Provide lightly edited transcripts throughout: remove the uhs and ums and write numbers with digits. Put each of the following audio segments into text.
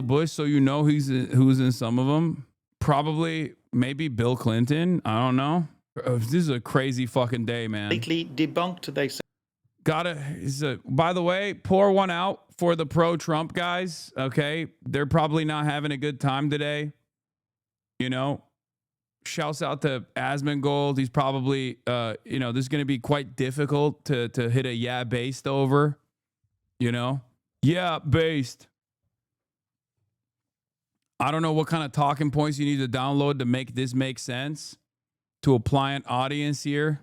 Bush, so you know who's in some of them. Probably, maybe Bill Clinton. I don't know. This is a crazy fucking day, man. Completely debunked, they say. By the way, pour one out for the pro-Trump guys, okay? They're probably not having a good time today. You know, shouts out to Asmongold. He's probably, this is going to be quite difficult to hit a yeah based over, Yeah, based. I don't know what kind of talking points you need to download to make this make sense to a pliant audience here.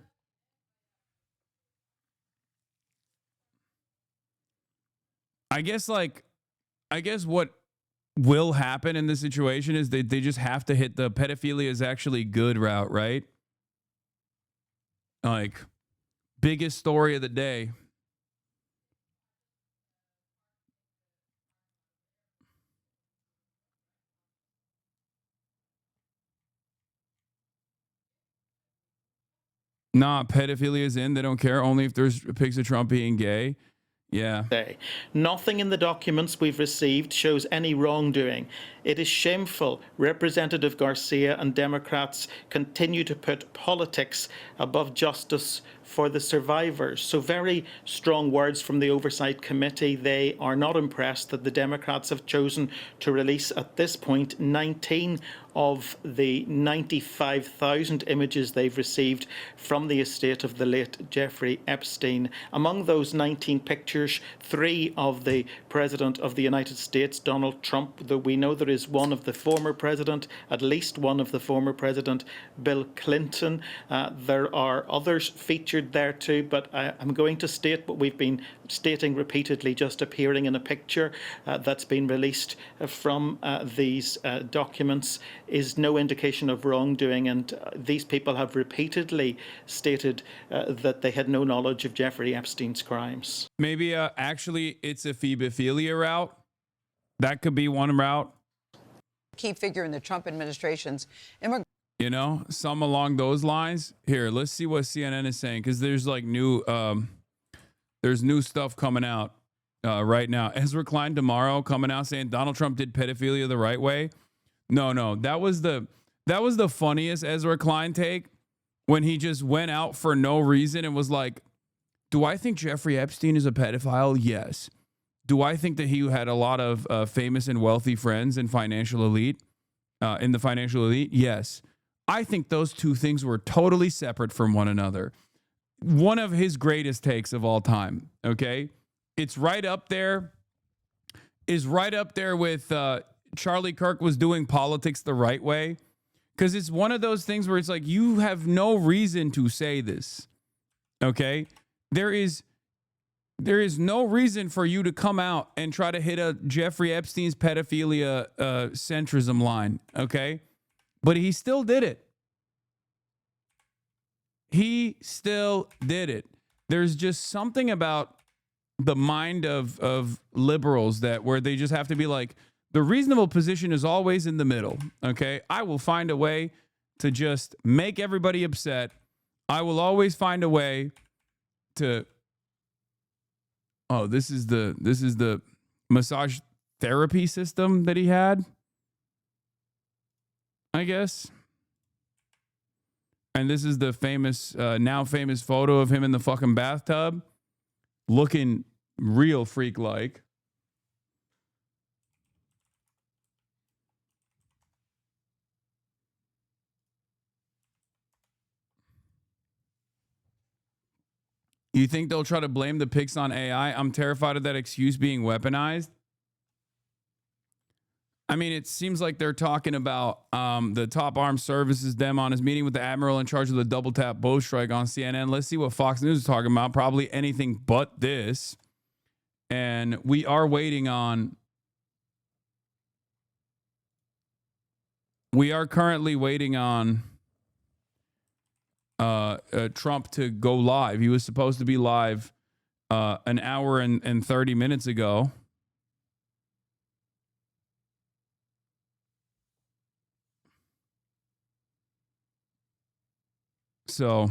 I guess what will happen in this situation is they just have to hit the pedophilia is actually good route, right? Like, biggest story of the day. Nah, pedophilia is in. They don't care. Only if there's pics of Trump being gay. Yeah. Nothing in the documents we've received shows any wrongdoing. It is shameful. Representative Garcia and Democrats continue to put politics above justice for the survivors. So very strong words from the Oversight Committee. They are not impressed that the Democrats have chosen to release at this point 19 of the 95,000 images they've received from the estate of the late Jeffrey Epstein. Among those 19 pictures, 3 of the President of the United States, Donald Trump, though we know there is one of the former president, at least one of the former president, Bill Clinton. There are others featured there too, but I'm going to state what we've been stating repeatedly, just appearing in a picture that's been released from these documents is no indication of wrongdoing, and these people have repeatedly stated that they had no knowledge of Jeffrey Epstein's crimes. Maybe actually it's a phebophilia route. That could be one route. Key figure in the Trump administration's some along those lines. Here, let's see what CNN is saying, because there's like new stuff coming out right now. Ezra Klein tomorrow coming out saying Donald Trump did pedophilia the right way. No, that was the funniest Ezra Klein take, when he just went out for no reason and was like, do I think Jeffrey Epstein is a pedophile? Yes. Do I think that he had a lot of famous and wealthy friends in financial elite, in the financial elite? Yes. I think those two things were totally separate from one another. One of his greatest takes of all time, okay? It's right up there. Is right up there with Charlie Kirk was doing politics the right way. Because it's one of those things where it's like, you have no reason to say this, okay? There is no reason for you to come out and try to hit a Jeffrey Epstein's pedophilia centrism line, okay? But he still did it. He still did it. There's just something about the mind of liberals where they just have to be like, the reasonable position is always in the middle, okay? I will find a way to just make everybody upset. I will always find a way to... Oh, this is the massage therapy system that he had, I guess. And this is the now famous photo of him in the fucking bathtub, looking real freak-like. You think they'll try to blame the pics on AI? I'm terrified of that excuse being weaponized. I mean, it seems like they're talking about the top armed services dem on his meeting with the admiral in charge of the double tap bow strike on CNN. Let's see what Fox News is talking about. Probably anything but this. And we are waiting on... We are currently waiting on... Trump to go live. He was supposed to be live an hour and 30 minutes ago. So,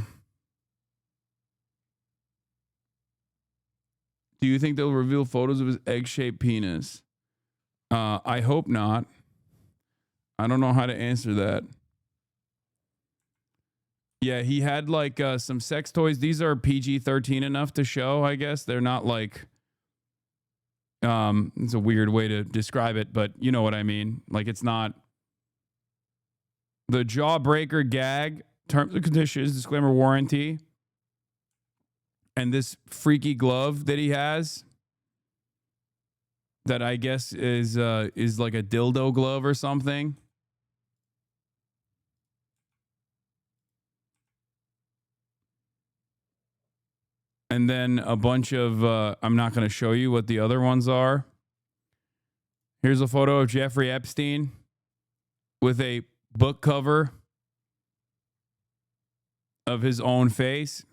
do you think they'll reveal photos of his egg-shaped penis? I hope not. I don't know how to answer that. Yeah, he had like some sex toys. These are PG-13 enough to show, I guess. They're not like it's a weird way to describe it, but you know what I mean. Like it's not the jawbreaker gag, terms and conditions, disclaimer, warranty. And this freaky glove that he has that I guess is like a dildo glove or something. And then a bunch of, I'm not going to show you what the other ones are. Here's a photo of Jeffrey Epstein with a book cover of his own face.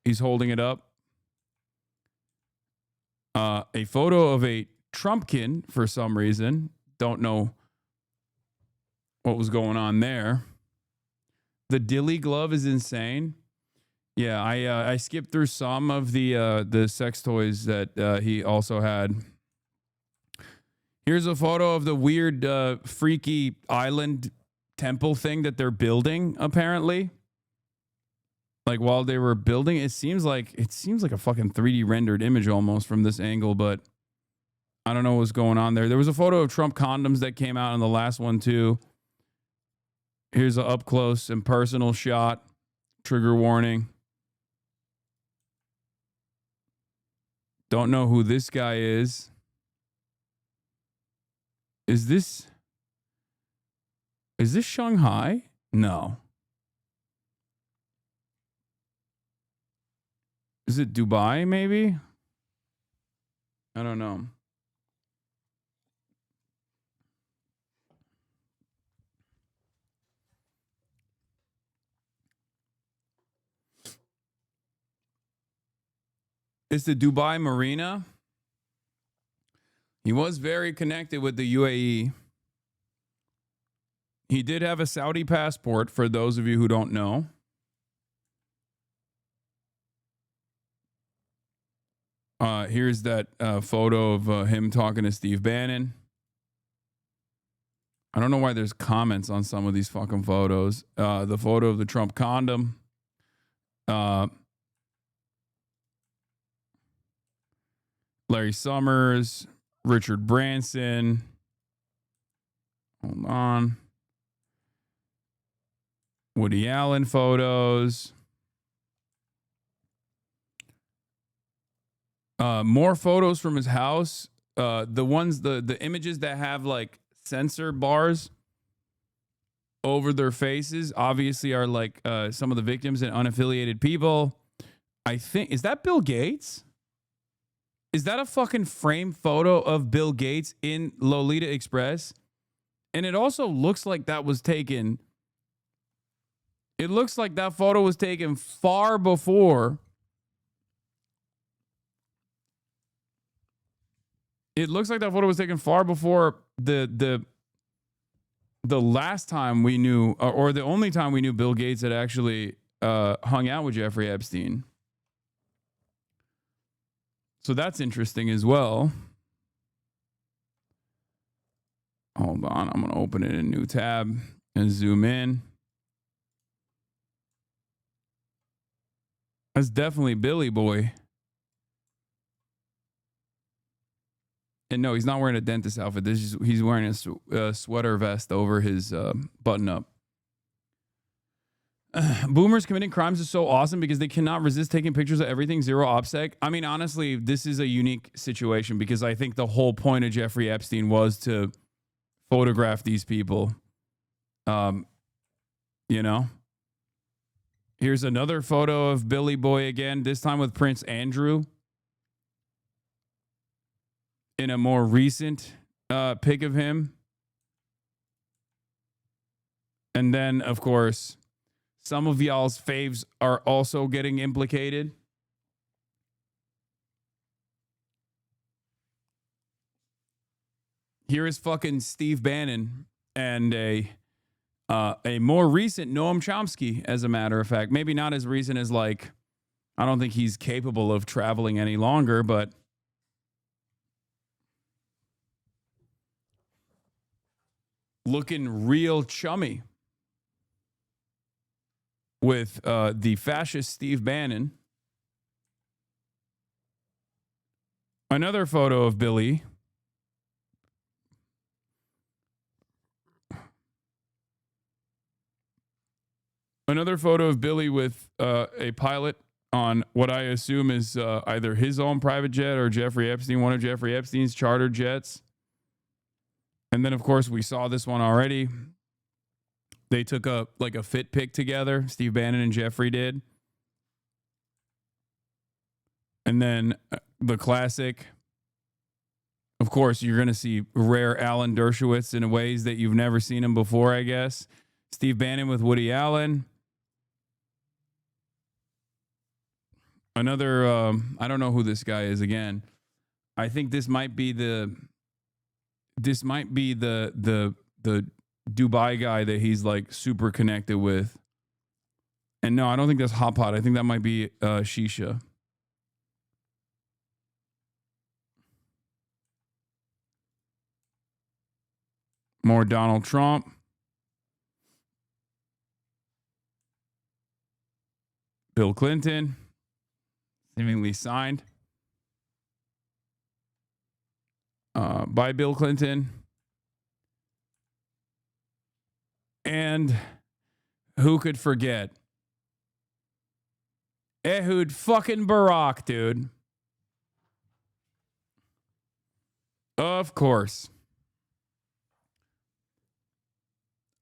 He's holding it up. A photo of a Trumpkin for some reason. Don't know what was going on there. The dilly glove is insane. Yeah, I skipped through some of the sex toys that he also had. Here's a photo of the weird, freaky island temple thing that they're building. Apparently, like while they were building, it seems like a fucking 3D rendered image almost from this angle, but I don't know what's going on there. There was a photo of Trump condoms that came out in the last one too. Here's an up close and personal shot. Trigger warning. Don't know who this guy is. Is this Shanghai? No. Is it Dubai maybe? I don't know. It's the Dubai Marina. He was very connected with the UAE. He did have a Saudi passport, for those of you who don't know. Here's that photo of him talking to Steve Bannon. I don't know why there's comments on some of these fucking photos. The photo of the Trump condom. Larry Summers, Richard Branson. Hold on. Woody Allen photos. More photos from his house. The images that have like sensor bars over their faces obviously are like some of the victims and unaffiliated people. I think, is that Bill Gates? Is that a fucking frame photo of Bill Gates in Lolita Express? And it also looks like that was taken. It looks like that photo was taken far before. It looks like that photo was taken far before the last time we knew, or the only time we knew Bill Gates had actually hung out with Jeffrey Epstein. So that's interesting as well. Hold on. I'm going to open it in a new tab and zoom in. That's definitely Billy Boy. And no, he's not wearing a dentist outfit. He's wearing a sweater vest over his button up. Boomers committing crimes is so awesome because they cannot resist taking pictures of everything, zero OPSEC. I mean, honestly, this is a unique situation because I think the whole point of Jeffrey Epstein was to photograph these people. You know? Here's another photo of Billy Boy again, this time with Prince Andrew. In a more recent pic of him. And then, of course, some of y'all's faves are also getting implicated. Here is fucking Steve Bannon and a more recent Noam Chomsky, as a matter of fact. Maybe not as recent as, like, I don't think he's capable of traveling any longer, but looking real chummy with the fascist Steve Bannon. Another photo of Billy. Another photo of Billy with a pilot on what I assume is either his own private jet or Jeffrey Epstein, one of Jeffrey Epstein's chartered jets. And then, of course, we saw this one already. They took a fit pic together. Steve Bannon and Jeffrey did. And then the classic. Of course, you're going to see rare Alan Dershowitz in ways that you've never seen him before, I guess. Steve Bannon with Woody Allen. Another, I don't know who this guy is again. I think this might be the Dubai guy that he's like super connected with. And no, I don't think that's Hot Pot. I think that might be Shisha. More Donald Trump. Bill Clinton. Seemingly signed by Bill Clinton. And who could forget? Ehud fucking Barak, dude. Of course.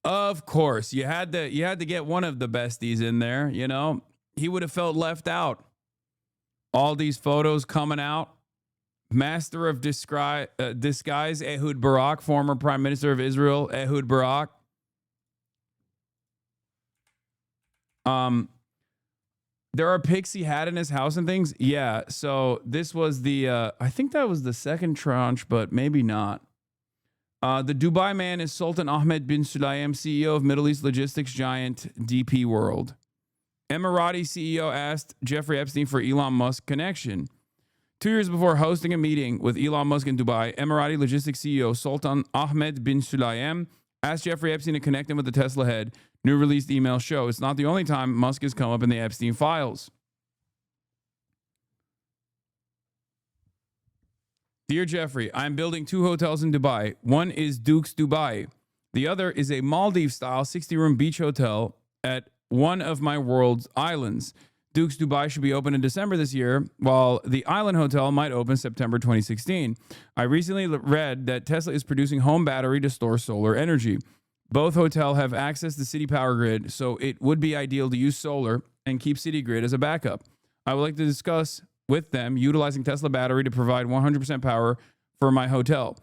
Of course. You had to get one of the besties in there, you know. He would have felt left out. All these photos coming out. Master of disguise, Ehud Barak, former Prime Minister of Israel, Ehud Barak. There are pics he had in his house and things. Yeah, so this was the, I think that was the second tranche, but maybe not. The Dubai man is Sultan Ahmed bin Sulayem, CEO of Middle East logistics giant DP World. Emirati CEO asked Jeffrey Epstein for Elon Musk connection. 2 years before hosting a meeting with Elon Musk in Dubai, Emirati logistics CEO Sultan Ahmed bin Sulayem asked Jeffrey Epstein to connect him with the Tesla head. New released emails show it's not the only time Musk has come up in the Epstein files. Dear Jeffrey, I'm building 2 hotels in Dubai. One is Duke's Dubai. The other is a Maldives-style 60-room beach hotel at one of my world's islands. Duke's Dubai should be open in December this year, while the Island Hotel might open September 2016. I recently read that Tesla is producing home battery to store solar energy. Both hotels have access to the city power grid, so it would be ideal to use solar and keep city grid as a backup. I would like to discuss with them utilizing Tesla battery to provide 100% power for my hotel.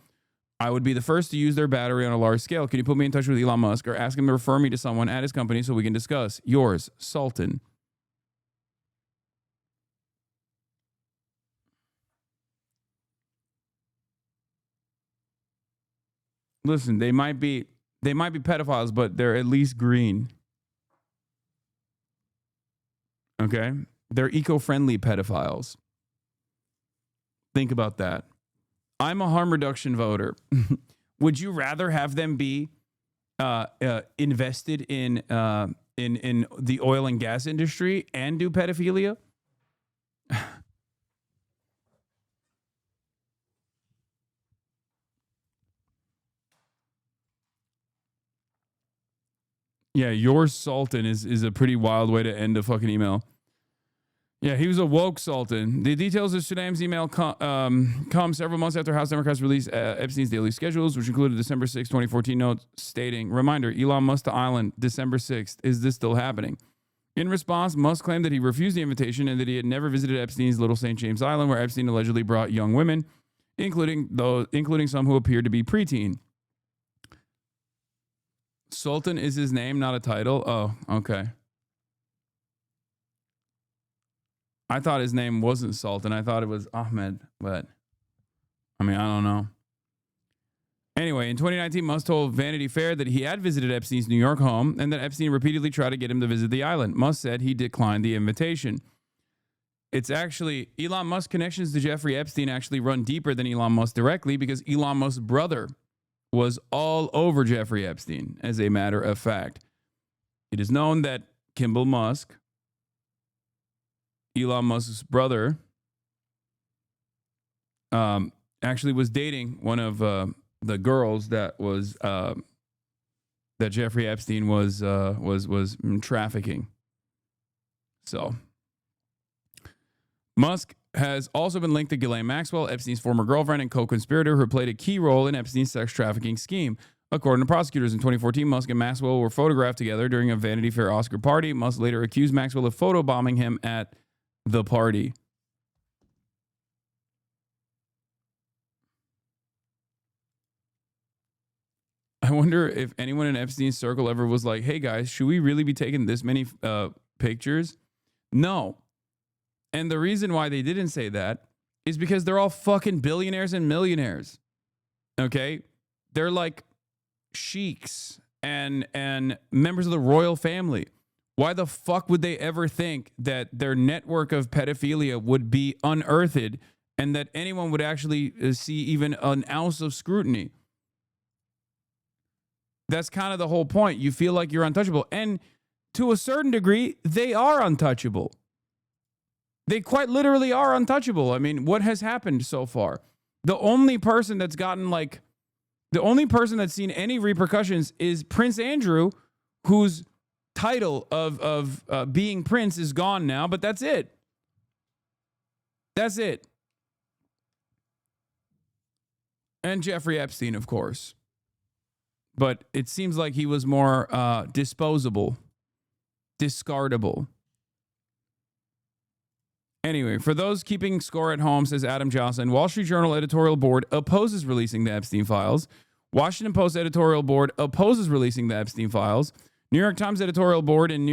I would be the first to use their battery on a large scale. Can you put me in touch with Elon Musk or ask him to refer me to someone at his company so we can discuss? Yours, Sultan. Listen, they might be pedophiles, but they're at least green. Okay? They're eco-friendly pedophiles. Think about that. I'm a harm reduction voter. Would you rather have them be invested in the oil and gas industry and do pedophilia? Yeah, your Sultan is a pretty wild way to end a fucking email. Yeah, he was a woke Sultan. The details of Sulayem's email come several months after House Democrats released Epstein's daily schedules, which included December 6, 2014 note stating, reminder, Elon Musk to Island, December 6th. Is this still happening? In response, Musk claimed that he refused the invitation and that he had never visited Epstein's Little St. James Island, where Epstein allegedly brought young women, including some who appeared to be preteen. Sultan is his name, not a title? Oh, okay. I thought his name wasn't Sultan. I thought it was Ahmed, but I mean, I don't know. Anyway, in 2019, Musk told Vanity Fair that he had visited Epstein's New York home and that Epstein repeatedly tried to get him to visit the island. Musk said he declined the invitation. It's actually Elon Musk's connections to Jeffrey Epstein actually run deeper than Elon Musk directly because Elon Musk's brother was all over Jeffrey Epstein, as a matter of fact. It is known that Kimball Musk, Elon Musk's brother, actually was dating one of the girls that was that Jeffrey Epstein was trafficking. So Musk has also been linked to Ghislaine Maxwell, Epstein's former girlfriend and co-conspirator, who played a key role in Epstein's sex trafficking scheme. According to prosecutors, in 2014, Musk and Maxwell were photographed together during a Vanity Fair Oscar party. Musk later accused Maxwell of photobombing him at the party. I wonder if anyone in Epstein's circle ever was like, hey guys, should we really be taking this many pictures? No. And the reason why they didn't say that is because they're all fucking billionaires and millionaires. Okay? They're like sheiks and members of the royal family. Why the fuck would they ever think that their network of pedophilia would be unearthed and that anyone would actually see even an ounce of scrutiny? That's kind of the whole point. You feel like you're untouchable. And to a certain degree, they are untouchable. They quite literally are untouchable. I mean, what has happened so far? The only person that's seen any repercussions is Prince Andrew, whose title of being prince is gone now, but that's it. That's it. And Jeffrey Epstein, of course. But it seems like he was more disposable, discardable. Anyway, for those keeping score at home, says Adam Johnson, Wall Street Journal editorial board opposes releasing the Epstein files. Washington Post editorial board opposes releasing the Epstein files. New York Times editorial board, in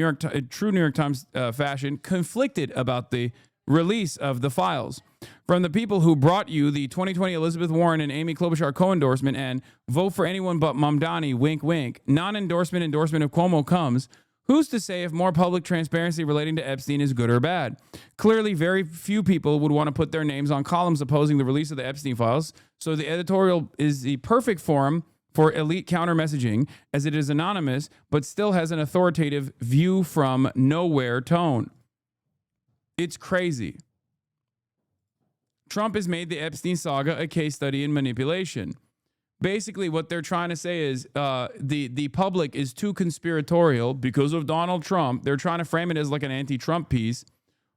true New York Times fashion, conflicted about the release of the files. From the people who brought you the 2020 Elizabeth Warren and Amy Klobuchar co-endorsement and vote for anyone but Mamdani, wink, wink, non-endorsement endorsement of Cuomo comes, who's to say if more public transparency relating to Epstein is good or bad? Clearly, very few people would want to put their names on columns opposing the release of the Epstein files, so the editorial is the perfect forum for elite counter-messaging, as it is anonymous, but still has an authoritative view from nowhere tone. It's crazy. Trump has made the Epstein saga a case study in manipulation. Basically, what they're trying to say is the public is too conspiratorial because of Donald Trump. They're trying to frame it as like an anti-Trump piece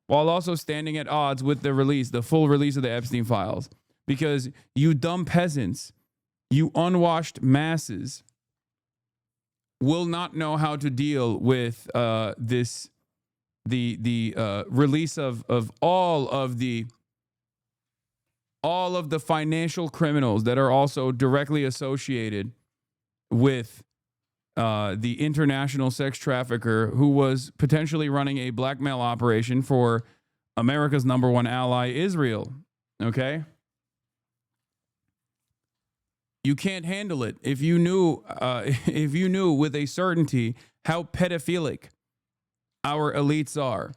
while also standing at odds with the full release of the Epstein files. Because you dumb peasants, you unwashed masses will not know how to deal with the release of all of the financial criminals that are also directly associated with the international sex trafficker who was potentially running a blackmail operation for America's number one ally, Israel. Okay? You can't handle it if you knew with a certainty how pedophilic our elites are.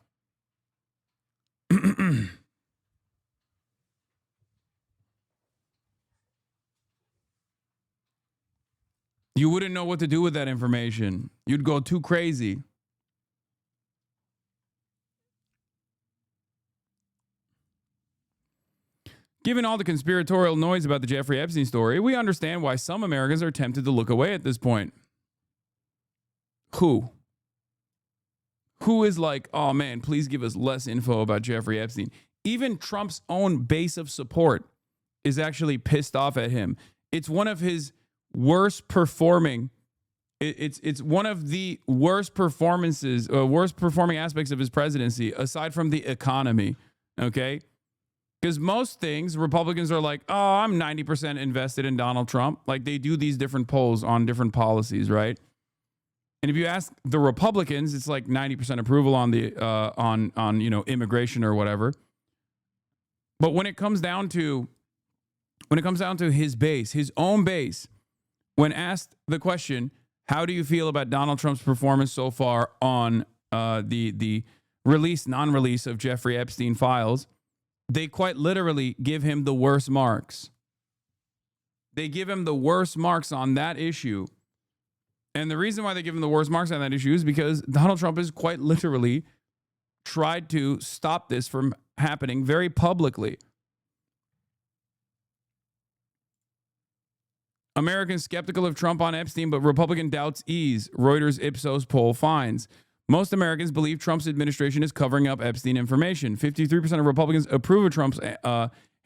You wouldn't know what to do with that information. You'd go too crazy. Given all the conspiratorial noise about the Jeffrey Epstein story, we understand why some Americans are tempted to look away at this point. Who? Who is like, oh man, please give us less info about Jeffrey Epstein? Even Trump's own base of support is actually pissed off at him. It's one of his worst performing. It's one of the worst performances, worst performing aspects of his presidency, aside from the economy. Okay? Because most things, Republicans are like, oh, I'm 90% invested in Donald Trump. Like they do these different polls on different policies, right? And if you ask the Republicans, it's like 90% approval on the on immigration or whatever. But when it comes down to his base, his own base, when asked the question, how do you feel about Donald Trump's performance so far on the release, non-release of Jeffrey Epstein files, they quite literally give him the worst marks. They give him the worst marks on that issue. And the reason why they give him the worst marks on that issue is because Donald Trump has quite literally tried to stop this from happening very publicly. Americans skeptical of Trump on Epstein, but Republican doubts ease. Reuters Ipsos poll finds. Most Americans believe Trump's administration is covering up Epstein information. 53% of Republicans approve of Trump's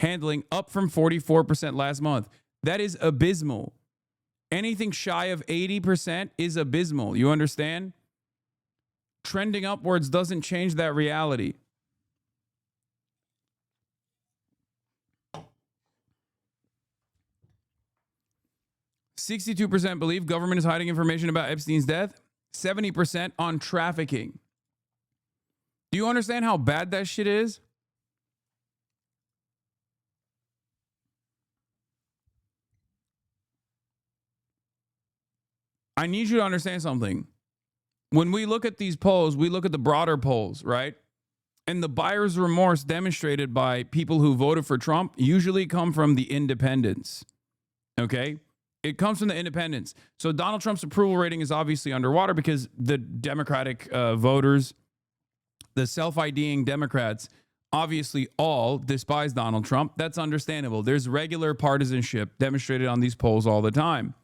handling, up from 44% last month. That is abysmal. Anything shy of 80% is abysmal. You understand? Trending upwards doesn't change that reality. "62% believe government is hiding information about Epstein's death. 70% on trafficking." Do you understand how bad that shit is? I need you to understand something. When we look at these polls, we look at the broader polls, right? And the buyer's remorse demonstrated by people who voted for Trump usually come from the independents. Okay? It comes from the independents. So Donald Trump's approval rating is obviously underwater because the Democratic voters, the self-IDing Democrats, obviously all despise Donald Trump. That's understandable. There's regular partisanship demonstrated on these polls all the time.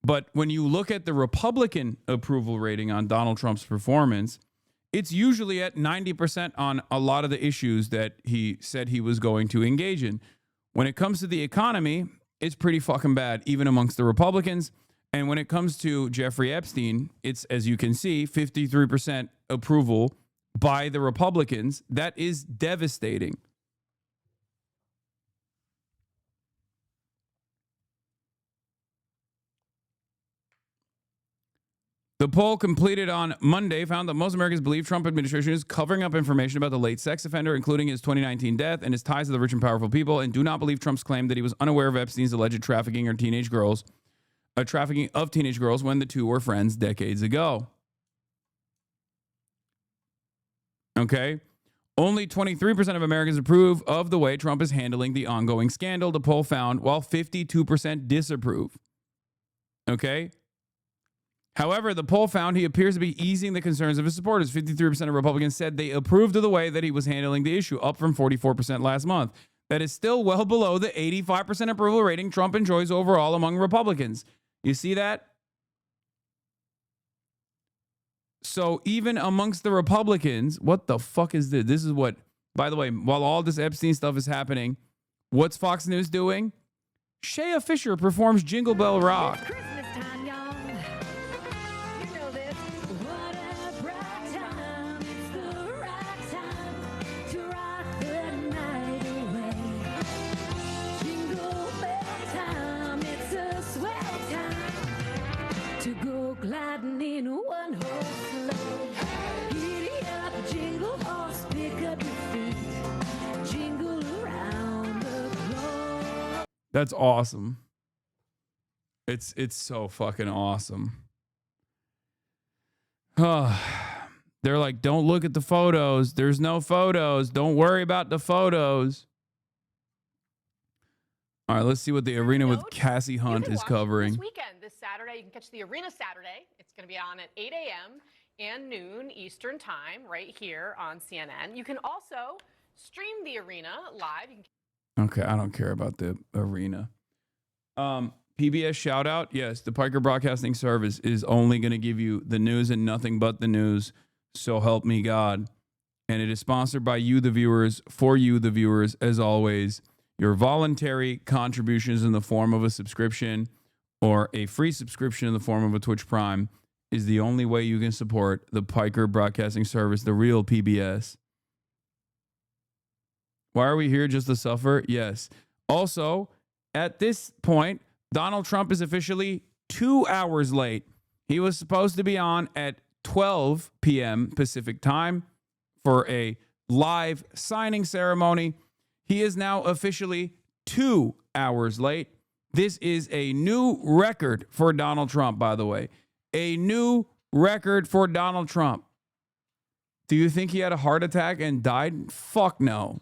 But when you look at the Republican approval rating on Donald Trump's performance, it's usually at 90% on a lot of the issues that he said he was going to engage in. When it comes to the economy, it's pretty fucking bad, even amongst the Republicans. And when it comes to Jeffrey Epstein, it's, as you can see, 53% approval by the Republicans. That is devastating. The poll completed on Monday found that most Americans believe Trump administration is covering up information about the late sex offender, including his 2019 death and his ties to the rich and powerful people, and do not believe Trump's claim that he was unaware of Epstein's alleged trafficking of teenage girls when the two were friends decades ago. Okay? Only 23% of Americans approve of the way Trump is handling the ongoing scandal, the poll found, while 52% disapprove. Okay? However, the poll found he appears to be easing the concerns of his supporters. 53% of Republicans said they approved of the way that he was handling the issue, up from 44% last month. That is still well below the 85% approval rating Trump enjoys overall among Republicans. You see that? So even amongst the Republicans, what the fuck is this? This is what, by the way, while all this Epstein stuff is happening, what's Fox News doing? Shea Fisher performs Jingle Bell Rock. Gliding in one horse slow. Giddy up, jingle horse, pick up your feet. Jingle around the globe. That's awesome. It's so fucking awesome. They're like, don't look at the photos. There's no photos. Don't worry about the photos. All right, let's see what the Arena with Cassie Hunt is covering. This weekend, this Saturday, you can catch the Arena Saturday. It's going to be on at 8 a.m. and noon Eastern time, right here on CNN. You can also stream the Arena live. Okay, I don't care about the Arena. PBS shout out. Yes, the Piker Broadcasting Service is only going to give you the news and nothing but the news. So help me God. And it is sponsored by you, the viewers, for you, the viewers, as always. Your voluntary contributions in the form of a subscription or a free subscription in the form of a Twitch Prime is the only way you can support the Piker Broadcasting Service, the real PBS. Why are we here, just to suffer? Yes. Also, at this point, Donald Trump is officially 2 hours late. He was supposed to be on at 12 p.m. Pacific time for a live signing ceremony. He is now officially 2 hours late. This is a new record for Donald Trump, by the way. A new record for Donald Trump. Do you think he had a heart attack and died? Fuck no.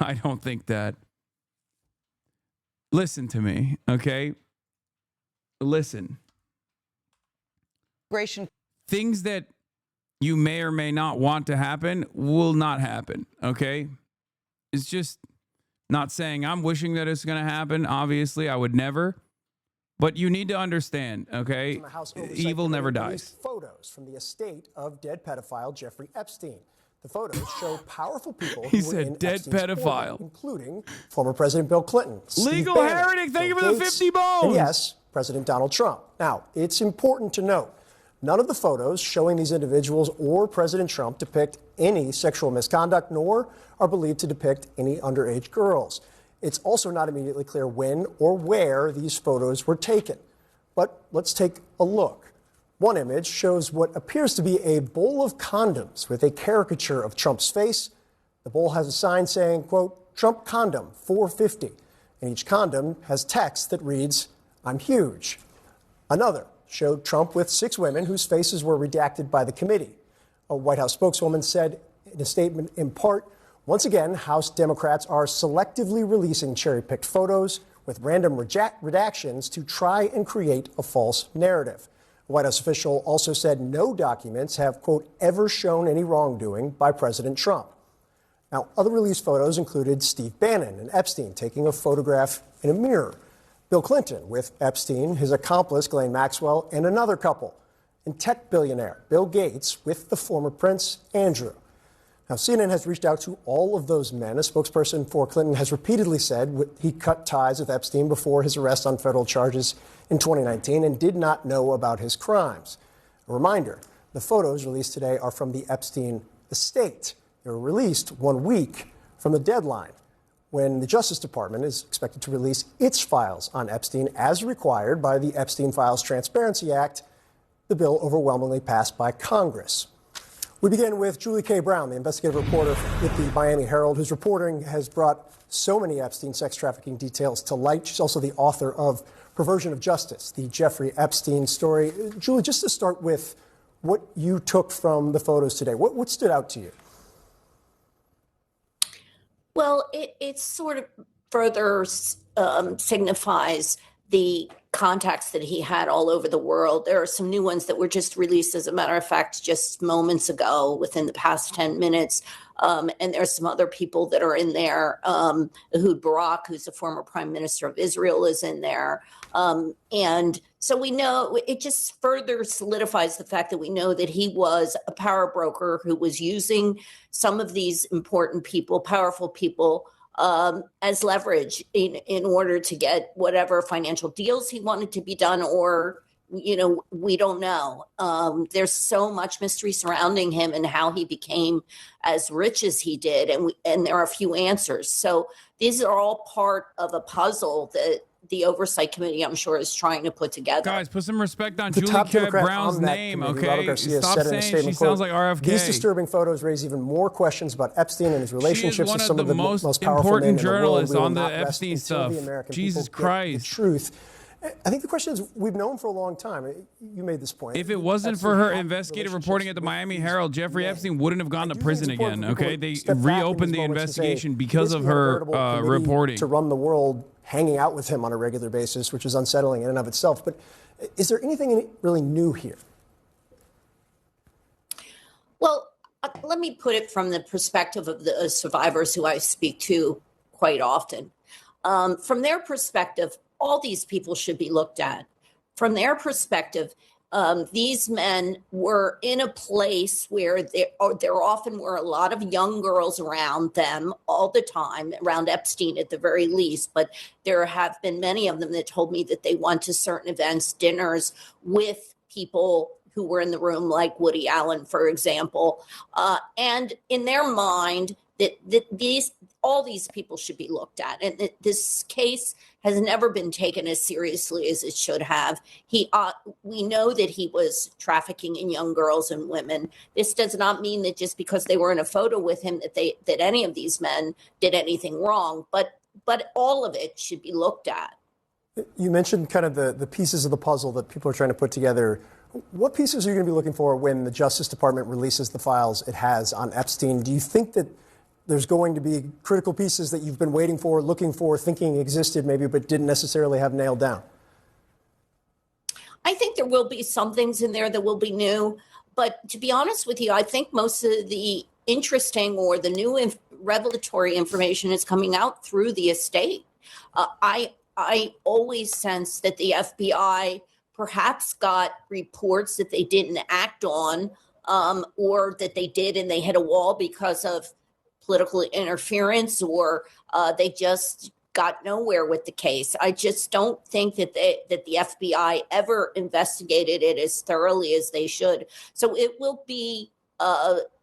I don't think that. listen to me, okay? Listen. Immigration Things that you may or may not want to happen will not happen, okay? It's just not saying I'm wishing that it's going to happen. Obviously, I would never. But you need to understand, okay? Evil never dies. Photos from the estate of dead pedophile Jeffrey Epstein. The photos show powerful people He who were said in dead Epstein's pedophile. orbit, including former President Bill Clinton, Legal Steve Bannon, heretic, thank you Bill for the Gates, 50 bones. and yes, President Donald Trump. Now, it's important to note, none of the photos showing these individuals or President Trump depict any sexual misconduct, nor are believed to depict any underage girls. It's also not immediately clear when or where these photos were taken. But let's take a look. One image shows what appears to be a bowl of condoms with a caricature of Trump's face. The bowl has a sign saying, quote, Trump condom, $4.50. And each condom has text that reads, I'm huge. Another showed Trump with 6 women whose faces were redacted by the committee. A White House spokeswoman said in a statement, in part, once again, House Democrats are selectively releasing cherry-picked photos with random redactions to try and create a false narrative. A White House official also said no documents have, quote, ever shown any wrongdoing by President Trump. Now, other released photos included Steve Bannon and Epstein taking a photograph in a mirror, Bill Clinton with Epstein, his accomplice Ghislaine Maxwell, and another couple, and tech billionaire Bill Gates with the former Prince Andrew. Now, CNN has reached out to all of those men. A spokesperson for Clinton has repeatedly said he cut ties with Epstein before his arrest on federal charges in 2019 and did not know about his crimes. A reminder, the photos released today are from the Epstein estate. They were released 1 week from the deadline when the Justice Department is expected to release its files on Epstein as required by the Epstein Files Transparency Act, the bill overwhelmingly passed by Congress. We begin with Julie K. Brown, the investigative reporter with the Miami Herald, whose reporting has brought so many Epstein sex trafficking details to light. She's also the author of Perversion of Justice, the Jeffrey Epstein story. Julie, just to start with what you took from the photos today, what stood out to you? Well, it sort of further signifies the contacts that he had all over the world. There are some new ones that were just released, as a matter of fact, just moments ago, within the past 10 minutes. And there's some other people that are in there. Ehud Barak, who's the former prime minister of Israel, is in there. And so we know it just further solidifies the fact that we know that he was a power broker who was using some of these important people, powerful people, as leverage in order to get whatever financial deals he wanted to be done, or, we don't know. There's so much mystery surrounding him and how he became as rich as he did. And there are a few answers. So these are all part of a puzzle that the Oversight Committee, I'm sure, is trying to put together. Guys, put some respect on The Julie top K. Democrat Brown's on that name, committee, Robert okay? Garcia, Stop said in a saying she statement, sounds quote, like RFK. These disturbing photos raise even more questions about Epstein and his relationships with some of the most powerful important men in the world. journalists We will on the not rest Epstein until stuff. the American Jesus people get Christ. the truth. I think the question is, we've known for a long time. You made this point. If it wasn't for her investigative reporting at the Miami Herald, Jeffrey Epstein wouldn't have gone to prison again, okay? They reopened the investigation because of her reporting. To run the world, hanging out with him on a regular basis, which is unsettling in and of itself. But is there anything really new here? Well, let me put it from the perspective of the survivors who I speak to quite often. From their perspective, all these people should be looked at. From their perspective, these men were in a place where there often were a lot of young girls around them all the time, around Epstein at the very least. But there have been many of them that told me that they went to certain events, dinners with people who were in the room, like Woody Allen, for example. And in their mind, all these people should be looked at. And this case has never been taken as seriously as it should have. We know that he was trafficking in young girls and women. This does not mean that just because they were in a photo with him that any of these men did anything wrong, but all of it should be looked at. You mentioned kind of the pieces of the puzzle that people are trying to put together. What pieces are you going to be looking for when the Justice Department releases the files it has on Epstein? Do you think that there's going to be critical pieces that you've been waiting for, looking for, thinking existed maybe, but didn't necessarily have nailed down? I think there will be some things in there that will be new. But to be honest with you, I think most of the interesting or the new revelatory information is coming out through the estate. I always sense that the FBI perhaps got reports that they didn't act on, or that they did and they hit a wall because of political interference, or they just got nowhere with the case. I just don't think that the FBI ever investigated it as thoroughly as they should. So it will be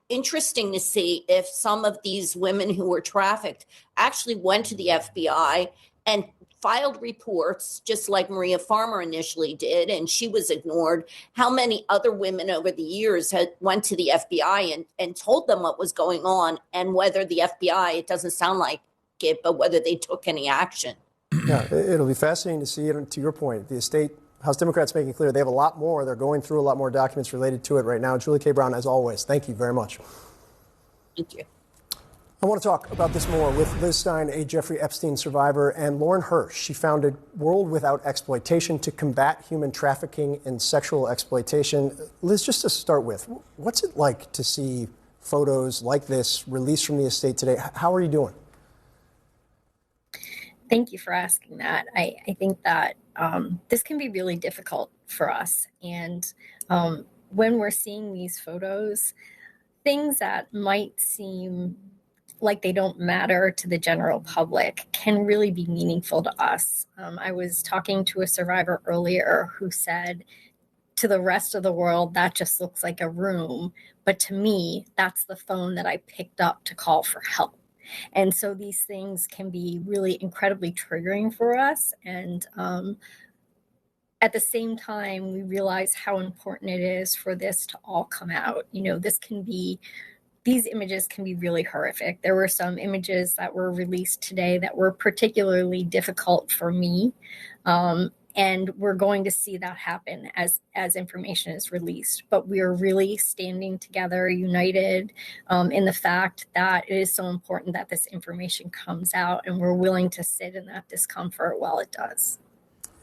interesting to see if some of these women who were trafficked actually went to the FBI and filed reports, just like Maria Farmer initially did, and she was ignored. How many other women over the years went to the FBI and told them what was going on, and whether the FBI, it doesn't sound like it, but whether they took any action. Yeah, it'll be fascinating to see. And to your point, the estate, House Democrats making clear they have a lot more. They're going through a lot more documents related to it right now. Julie K. Brown, as always, thank you very much. Thank you. I want to talk about this more with Liz Stein, a Jeffrey Epstein survivor, and Lauren Hirsch. She founded World Without Exploitation to combat human trafficking and sexual exploitation. Liz, just to start with, what's it like to see photos like this released from the estate today? How are you doing? Thank you for asking that. I think that this can be really difficult for us. And when we're seeing these photos, things that might seem like they don't matter to the general public can really be meaningful to us. I was talking to a survivor earlier who said, to the rest of the world, that just looks like a room. But to me, that's the phone that I picked up to call for help. And so these things can be really incredibly triggering for us. And at the same time, we realize how important it is for this to all come out. You know, these images can be really horrific. There were some images that were released today that were particularly difficult for me. And we're going to see that happen as information is released. But we are really standing together, united in the fact that it is so important that this information comes out, and we're willing to sit in that discomfort while it does.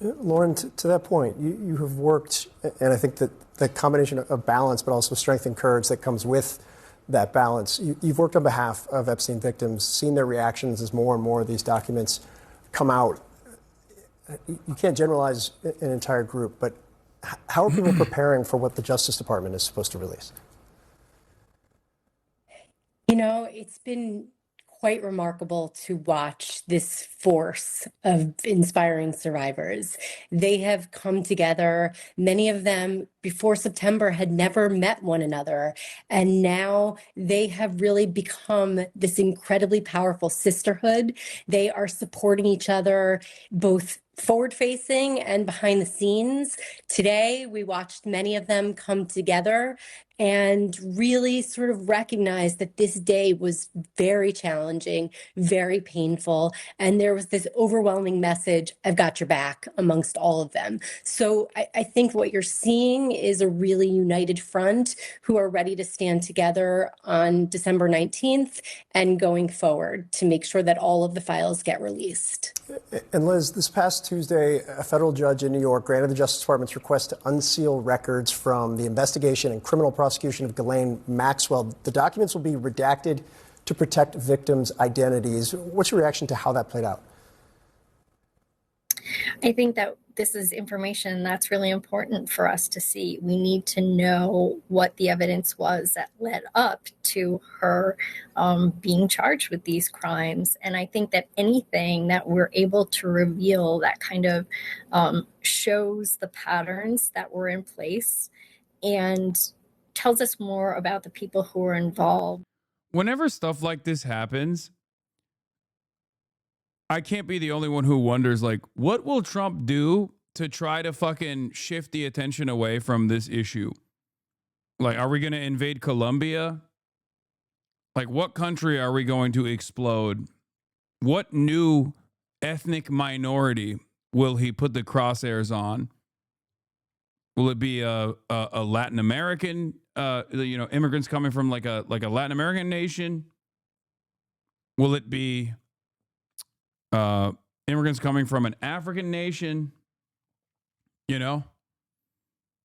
Lauren, to that point, you have worked, and I think that the combination of balance, but also strength and courage that comes with that balance. You've worked on behalf of Epstein victims, seen their reactions as more and more of these documents come out. You can't generalize an entire group, but how are people preparing for what the Justice Department is supposed to release? You know, it's been quite remarkable to watch this force of inspiring survivors. They have come together. Many of them before September had never met one another. And now they have really become this incredibly powerful sisterhood. They are supporting each other, both forward facing and behind the scenes. Today, we watched many of them come together and really sort of recognize that this day was very challenging, very painful. And there was this overwhelming message, I've got your back, amongst all of them. So I think what you're seeing is a really united front who are ready to stand together on December 19th and going forward to make sure that all of the files get released. And Liz, this past Tuesday, a federal judge in New York granted the Justice Department's request to unseal records from the investigation and criminal prosecution of Ghislaine Maxwell. The documents will be redacted to protect victims' identities. What's your reaction to how that played out? I think that this is information that's really important for us to see. We need to know what the evidence was that led up to her being charged with these crimes. And I think that anything that we're able to reveal that kind of shows the patterns that were in place and tells us more about the people who are involved. Whenever stuff like this happens, I can't be the only one who wonders, like, what will Trump do to try to fucking shift the attention away from this issue? Like, are we going to invade Colombia? Like, what country are we going to explode? What new ethnic minority will he put the crosshairs on? Will it be a Latin American, immigrants coming from like a Latin American nation? Will it be immigrants coming from an African nation? You know?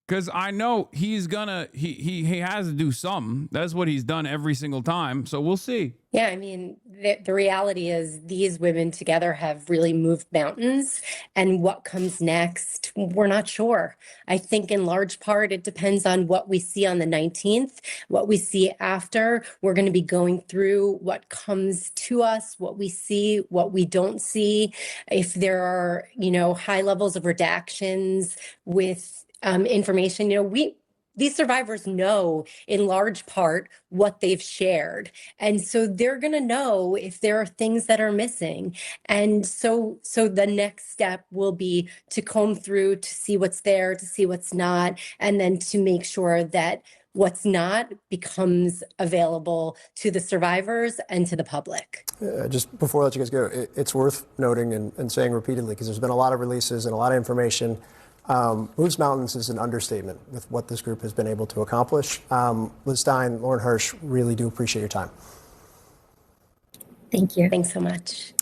Because I know he's gonna he has to do something. That's what he's done every single time. So we'll see. Yeah, I mean, the reality is these women together have really moved mountains, and what comes next, we're not sure. I think in large part it depends on what we see on the 19th, what we see after. We're going to be going through what comes to us, what we see, what we don't see. If there are, high levels of redactions with information, these survivors know in large part what they've shared. And so they're going to know if there are things that are missing. And so the next step will be to comb through, to see what's there, to see what's not, and then to make sure that what's not becomes available to the survivors and to the public. Just before I let you guys go, it's worth noting and saying repeatedly, because there's been a lot of releases and a lot of information. Moves mountains is an understatement with what this group has been able to accomplish. Liz Stein, Lauren Hirsch, really do appreciate your time. Thank you. Thanks so much.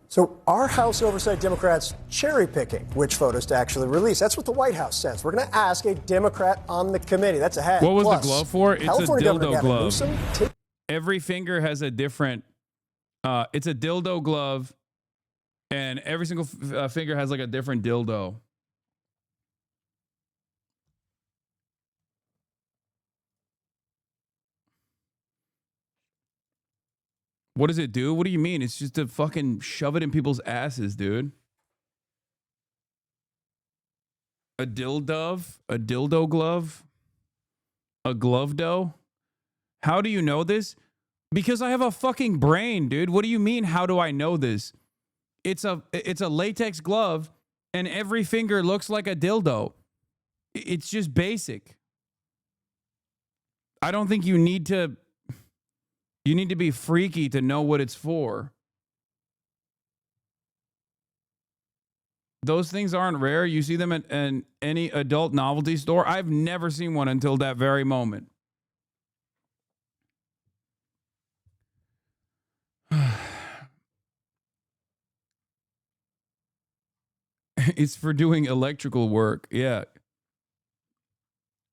So are House Oversight Democrats cherry picking which photos to actually release? That's what the White House says. We're going to ask a Democrat on the committee. That's a head. What was Plus, the glove for? It's California a Governor dildo Gavin glove. Newsom Every finger has a different. It's a dildo glove, and every single finger has like a different dildo. What does it do? What do you mean? It's just to fucking shove it in people's asses, dude. A dildo? A dildo glove? A glove dough? How do you know this? Because I have a fucking brain, dude. What do you mean, how do I know this? It's a latex glove, and every finger looks like a dildo. It's just basic. I don't think you need to be freaky to know what it's for. Those things aren't rare. You see them at any adult novelty store. I've never seen one until that very moment. It's for doing electrical work. Yeah.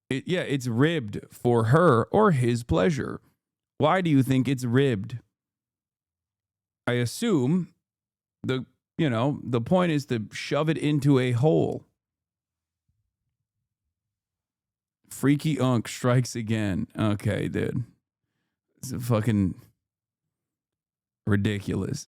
It's ribbed for her or his pleasure. Why do you think it's ribbed? I assume the point is to shove it into a hole. Freaky Unk strikes again. Okay, dude. It's fucking ridiculous.